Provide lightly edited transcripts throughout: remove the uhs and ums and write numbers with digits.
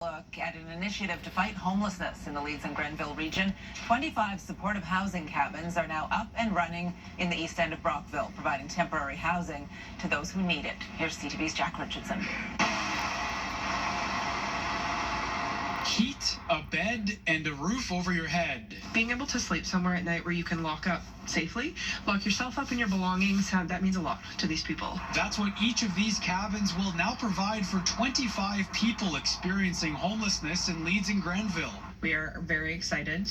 Look at an initiative to fight homelessness in the Leeds and Grenville region. 25 supportive housing cabins are now up and running in the east end of Brockville, providing temporary housing to those who need it. Here's CTV's Jack Richardson. Heat, a bed, and a roof over your head. Being able to sleep somewhere at night where you can lock up safely, lock yourself up in your belongings, that means a lot to these people. That's what each of these cabins will now provide for 25 people experiencing homelessness in Leeds and Grenville. We are very excited.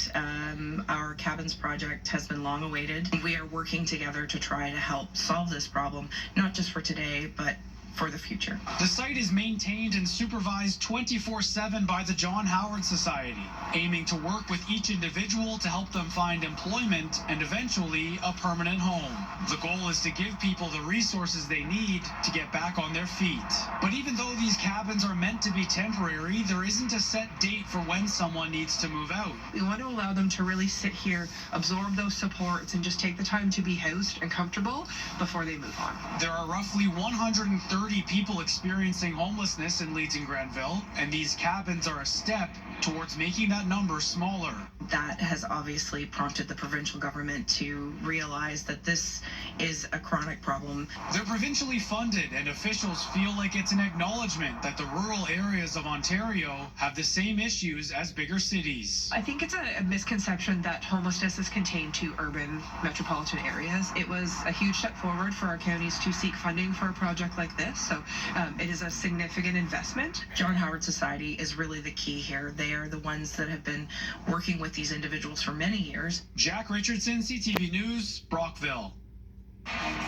Our cabins project has been long awaited. We are working together to try to help solve this problem, not just for today, but for the future. The site is maintained and supervised 24/7 by the John Howard Society, aiming to work with each individual to help them find employment and eventually a permanent home. The goal is to give people the resources they need to get back on their feet. But even though these cabins are meant to be temporary, there isn't a set date for when someone needs to move out. We want to allow them to really sit here, absorb those supports, and just take the time to be housed and comfortable before they move on. There are roughly 130 people experiencing homelessness in Leeds and Grenville, and these cabins are a step towards making that number smaller. That has obviously prompted the provincial government to realize that this is a chronic problem. They're provincially funded, and officials feel like it's an acknowledgement that the rural areas of Ontario have the same issues as bigger cities. I think it's a misconception that homelessness is contained to urban metropolitan areas. It was a huge step forward for our counties to seek funding for a project like this, so it is a significant investment. John Howard Society is really the key here. They are the ones that have been working with these individuals for many years. Jack Richardson, CTV News, Brockville.